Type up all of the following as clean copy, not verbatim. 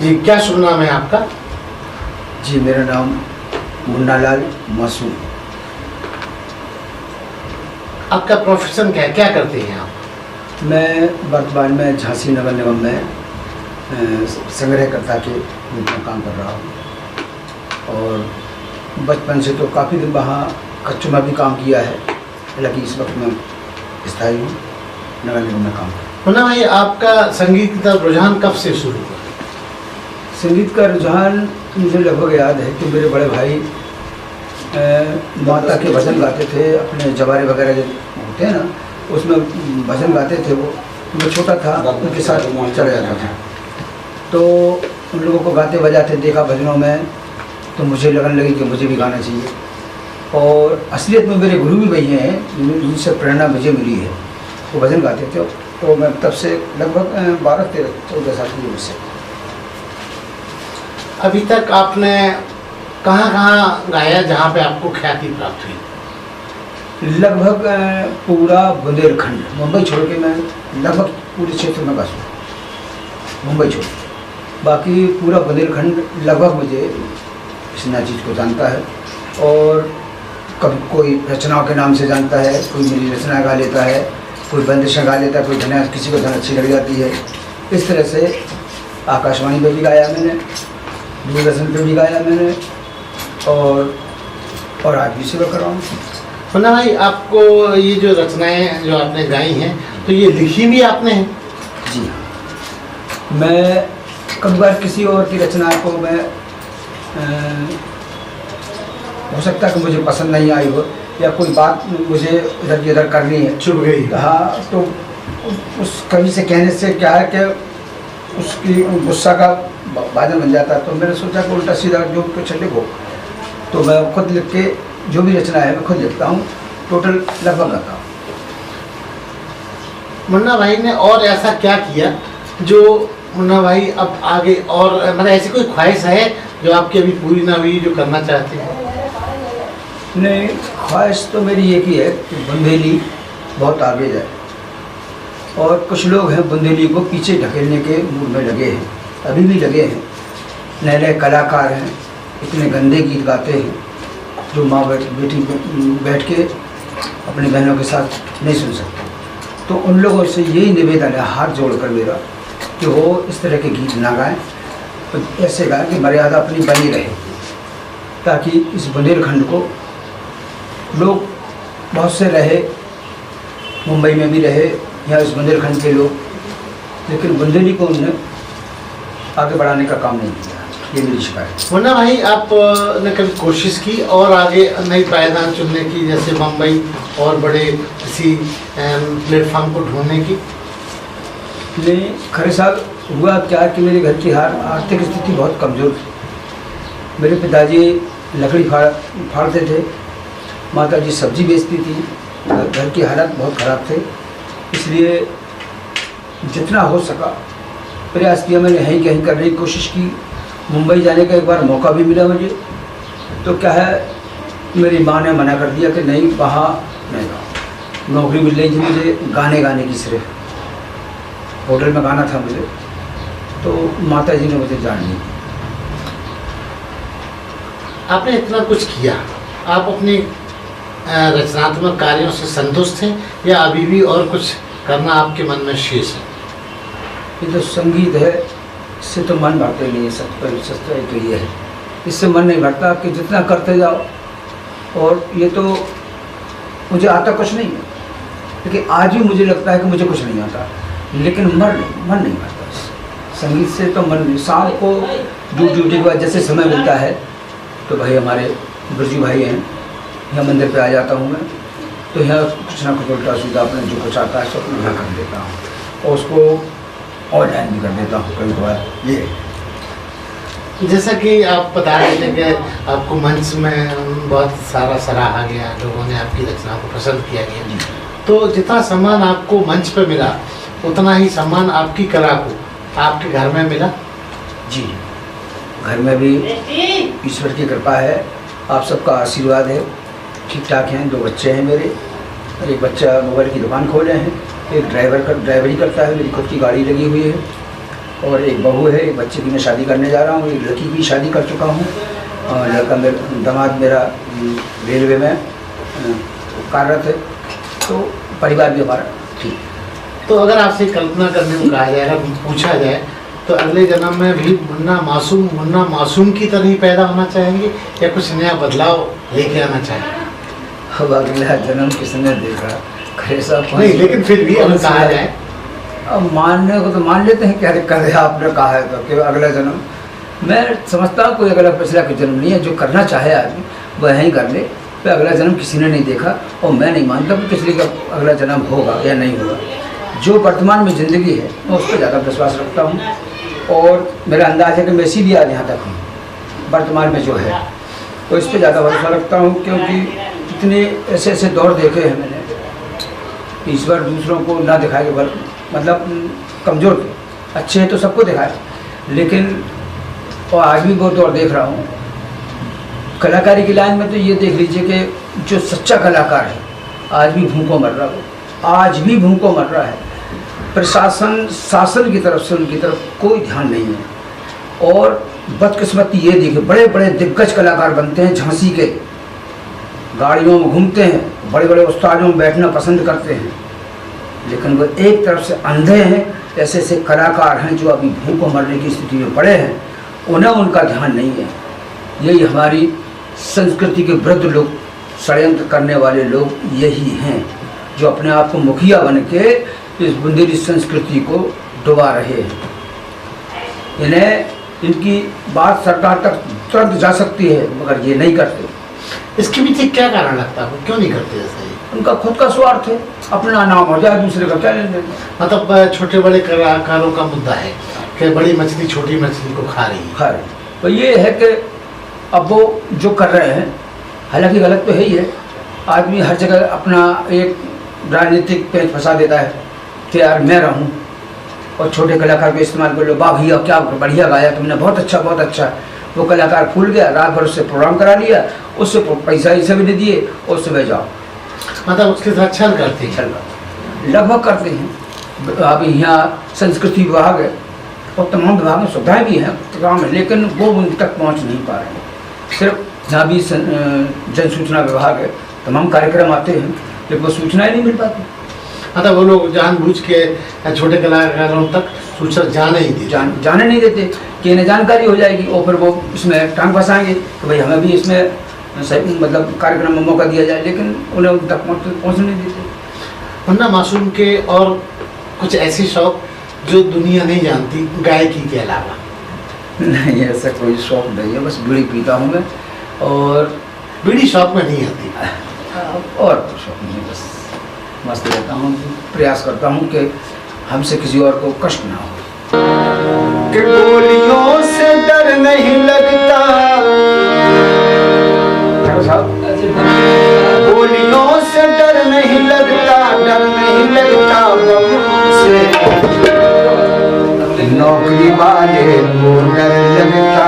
जी, क्या शुभ नाम है आपका? जी, मेरा नाम मुन्नालाल मासूम। आपका प्रोफेशन क्या है, क्या करते हैं आप? मैं वर्तमान में झांसी नगर निगम में संग्रहकर्ता के रूप में काम कर रहा हूँ और बचपन से तो काफ़ी दिन वहाँ कच्चों में भी काम किया है, हालांकि इस वक्त मैं स्थायी हूँ, नगर निगम में काम कर रहा हूँ। मुन्ना भाई, आपका संगीत की तरफ रुझान कब से शुरू हुआ? संगीत का रुझान मुझे लगभग याद है कि मेरे बड़े भाई माता के भजन गाते थे, अपने जवारे वगैरह जो होते हैं ना, उसमें भजन गाते थे। वो मैं छोटा था, उनके साथ चला जाता था, तो उन लोगों को गाते बजाते देखा भजनों में, तो मुझे लगने लगी कि मुझे भी गाना चाहिए। और असलियत में मेरे गुरु भी वही हैं जिनसे प्रेरणा मुझे मिली है, वो भजन गाते थे। तो मैं तब से लगभग 12-13-14 साल की उम्र से। अभी तक आपने कहाँ गाया जहाँ पे आपको ख्याति प्राप्त हुई? लगभग पूरा बुंदेलखंड, मुंबई छोड़ के मैं लगभग पूरे क्षेत्र में बसा हूँ, मुंबई छोड़ के। बाकी पूरा बुंदेलखंड लगभग मुझे इस चीज़ को जानता है, और कभी कोई रचनाओं के नाम से जानता है, कोई मेरी रचना गा लेता है, कोई बंदिशें गा लेता है, कोई धन, किसी को धन अच्छी लग जाती है। इस तरह से आकाशवाणी पे भी गाया मैंने, दूरदर्शन पे भी गाया मैंने, और आज भी सेवा कर रहा हूँ। मुन्ना भाई, आपको ये जो रचनाएं जो आपने गाई हैं, तो ये लिखी भी आपने हैं? जी हाँ, मैं कभी बार किसी और की रचना को मैं हो सकता है कि मुझे पसंद नहीं आई हो, या कोई बात मुझे इधर की इधर करनी है, चुभ गई। हाँ, तो उस कवि से कहने से क्या है कि उसकी गुस्सा का भाजन बन जाता है। तो मैंने सोचा कि उल्टा सीधा जो कुछ लिखो, तो मैं खुद लिख के जो भी रचना है मैं खुद लिखता हूँ, टोटल लगभग गाता हूँ। मुन्ना भाई ने और ऐसा क्या किया जो मुन्ना भाई अब आगे, और मतलब ऐसी कोई ख्वाहिश है जो आपकी अभी पूरी ना हुई, जो करना चाहते हैं? नहीं, ख्वाहिश तो मेरी एक ही है कि बुंदेली बहुत आगे जाए, और कुछ लोग हैं बुंदेली को पीछे ढकेलने के मूड में लगे हैं, अभी भी लगे हैं। नए नए कलाकार हैं, इतने गंदे गीत गाते हैं जो माँ बेटी बैठ के अपनी बहनों के साथ नहीं सुन सकते। तो उन लोगों से यही निवेदन है, हाथ जोड़कर मेरा, कि वो इस तरह के गीत ना गाएं, तो ऐसे गाएं कि मर्यादा अपनी बनी रहे, ताकि इस बुंदेलखंड को लोग बहुत से रहे, मुंबई में भी रहे, यहाँ इस बुंदेलखंड के लोग, लेकिन बुंदेली को उन्होंने आगे बढ़ाने का काम नहीं किया। ये मेरी शिकायत। मुन्ना भाई, आपने कभी कोशिश की और आगे नई पायदान चुनने की, जैसे मुंबई और बड़े किसी प्लेटफॉर्म को ढूंढने की? नहीं, खरे साहब, हुआ क्या कि मेरे घर की आर्थिक स्थिति बहुत कमज़ोर थी। मेरे पिताजी लकड़ी फाड़ते थे, माताजी सब्जी बेचती थी, घर की हालत बहुत ख़राब थे। इसलिए जितना हो सका प्रयास किया मैंने, यहीं कहीं करने की कोशिश की। मुंबई जाने का एक बार मौका भी मिला मुझे, तो क्या है, मेरी माँ ने मना कर दिया कि नहीं, वहाँ नहीं जाओ। नौकरी मिल रही थी मुझे गाने की, सिर्फ होटल में गाना था मुझे, तो माता जी ने मुझे जान ली। आपने इतना कुछ किया, आप अपने रचनात्मक कार्यों से संतुष्ट हैं या अभी भी और कुछ करना आपके मन में शेष है? ये तो संगीत है, इससे तो मन भरते नहीं है, सच्चाई तो ये है, इससे मन नहीं भरता कि जितना करते जाओ। और ये तो मुझे आता कुछ नहीं है, लेकिन आज भी मुझे लगता है कि मुझे कुछ नहीं आता, लेकिन मन नहीं भरता संगीत से। तो मन शाम को ड्यूटी के बाद जैसे समय मिलता है, तो भाई हमारे बिरजू भाई हैं, यहाँ मंदिर पे आ जाता हूँ मैं, तो यहाँ कुछ ना कुछ उल्टा सीधा अपने जो कुछ आता है सब यहाँ कर देता हूँ, और उसको ऑनलाइन भी कर देता हूँ कई बार। ये जैसा कि आप बता रहे थे कि आपको मंच में बहुत सारा सराहा गया, लोगों ने आपकी रचना को पसंद किया गया, तो जितना सम्मान आपको मंच पर मिला, उतना ही सम्मान आपकी कला को आपके घर में मिला? जी, घर में भी ईश्वर की कृपा है, आप सबका आशीर्वाद है, ठीक ठाक हैं। 2 बच्चे हैं मेरे, और एक बच्चा मोबाइल की दुकान खोले हैं, एक ड्राइवरी करता है, मेरी खुद की गाड़ी लगी हुई है, और एक बहू है, एक बच्चे की मैं शादी करने जा रहा हूँ, एक लड़की की शादी कर चुका हूँ। और लड़का मेरा दामाद मेरा रेलवे में कार्यरत है। तो परिवार भी हमारा ठीक। तो अगर आपसे कल्पना करने को कहा जाए, अगर पूछा जाए, तो अगले जन्म में भी मुन्ना मासूम की तरह ही पैदा होना चाहेंगे या कुछ नया बदलाव लेके आना चाहेंगे? अब अगला जन्म किसने देखा, ऐसा नहीं, लेकिन फिर भी अगर कहा जाए, अब मानने को तो मान लेते हैं, क्या दिक्कत है? आपने कहा है तो कि अगला जन्म, मैं समझता हूँ कोई अगला पिछला कोई जन्म नहीं है। जो करना चाहे आदमी वह ही कर ले। तो अगला जन्म किसी ने नहीं देखा और मैं नहीं मानता कि पिछले का अगला जन्म होगा या नहीं होगा। जो वर्तमान में ज़िंदगी है मैं उस पर ज़्यादा विश्वास रखता हूँ और मेरा अंदाज़ है कि मैं इसीलिए आज यहाँ तक हूँ। वर्तमान में जो है तो इस पर ज़्यादा भरोसा रखता हूँ, क्योंकि इतने ऐसे ऐसे दौर देखे हैं मैंने। ईश्वर दूसरों को ना दिखाए के बल मतलब कमज़ोर थे, अच्छे हैं तो सबको दिखाए, लेकिन और आज भी वो दौर देख रहा हूँ। कलाकारी की लाइन में तो ये देख लीजिए कि जो सच्चा कलाकार है आज भी भूखों मर रहा है, आज भी भूखों मर रहा है। शासन की तरफ से उनकी तरफ कोई ध्यान नहीं है। और बदकिस्मती ये देखिए, बड़े बड़े दिग्गज कलाकार बनते हैं, झांसी के गाड़ियों में घूमते हैं, बड़े बड़े उस्तादों में बैठना पसंद करते हैं, लेकिन वो एक तरफ से अंधे हैं। ऐसे ऐसे कलाकार हैं जो अभी भूखों मरने की स्थिति में पड़े हैं, उन्हें उनका ध्यान नहीं है। यही हमारी संस्कृति के विरुद्ध लोग, षड्यंत्र करने वाले लोग यही हैं, जो अपने आप को मुखिया बन के इस बुंदेली संस्कृति को डुबा रहे हैं। इन्हें इनकी बात सरकार तक तुरंत जा सकती है, मगर ये नहीं करते। इसके पीछे क्या कारण लगता है, क्यों नहीं करते ऐसा? उनका खुद का स्वार्थ है, अपना नाम हो जाए, दूसरे का क्या लेना। मतलब छोटे बड़े कलाकारों का मुद्दा है कि बड़ी मछली छोटी मछली को खा रही है। तो ये है कि अब वो जो कर रहे हैं, हालांकि गलत तो है ही है। आदमी हर जगह अपना एक राजनीतिक पेच फंसा देता है कि यार मैं रहूं, और छोटे कलाकार को इस्तेमाल कर लो। वाह भैया क्या बढ़िया गाया तुमने, बहुत अच्छा बहुत अच्छा। वो कलाकार फूल गया, रात भर उससे प्रोग्राम करा लिया, उससे पैसा ही भी दे दिए और सुबह जाओ। मतलब उसके साथ छल करते हैं, लगभग करते हैं। अभी यहाँ संस्कृति विभाग है और तमाम विभाग में सुविधाएँ भी हैं, काम है, लेकिन वो उन तक पहुँच नहीं पा रहे हैं। सिर्फ यहाँ भी जन सूचना विभाग है, तमाम कार्यक्रम आते हैं, लेकिन वो सूचनाएँ नहीं मिल पाती। मतलब वो लोग जानबूझ के छोटे कलाकारों तक सूचना जाने नहीं देते कि इन्हें जानकारी हो जाएगी और फिर वो इसमें टांग फंसाएंगे कि भाई हमें भी इसमें मतलब कार्यक्रम में मौका दिया जाए, लेकिन उन्हें उन तक पहुँचने नहीं देते। मुन्ना मासूम के और कुछ ऐसे शौक जो दुनिया नहीं जानती गायकी के अलावा? नहीं, ऐसा कोई शौक नहीं है, बस बीड़ी पीता हूँ मैं। और बीड़ी शौक में नहीं आती? और कोई शौक नहीं, बस मस्त रहता हूँ, प्रयास करता हूँ कि हमसे किसी और को कष्ट ना हो। कि गोलियों से डर नहीं लगता, गोलियों से डर नहीं लगता, डर नहीं लगता से, नौकरी वाले को डर लगता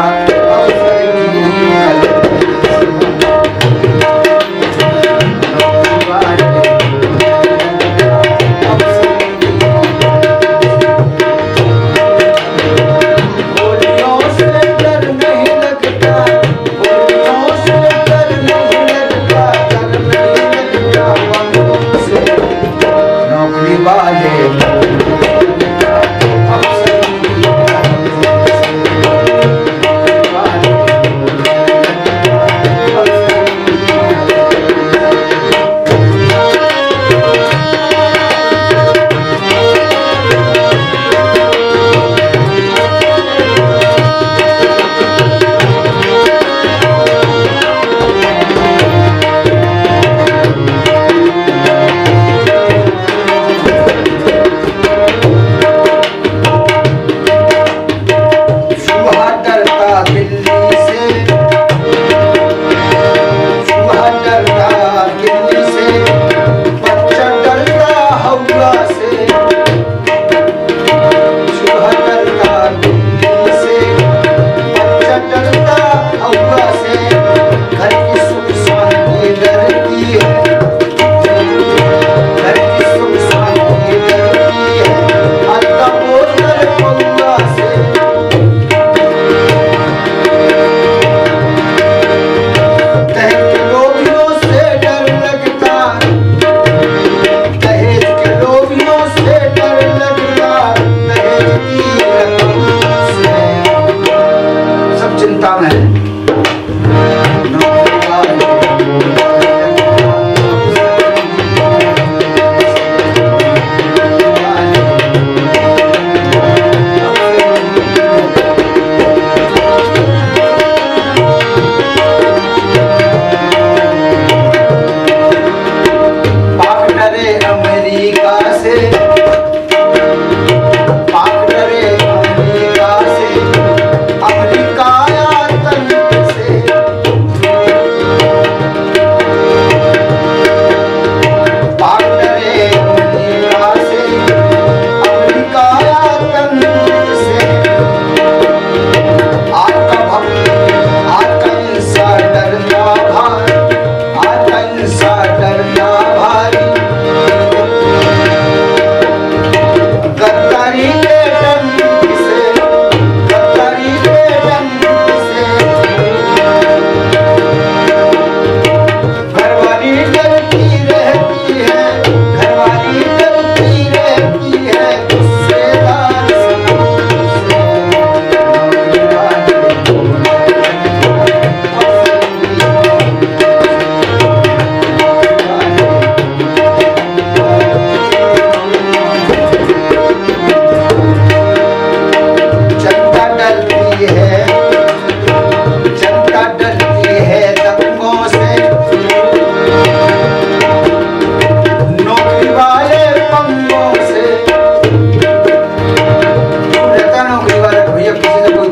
का कोई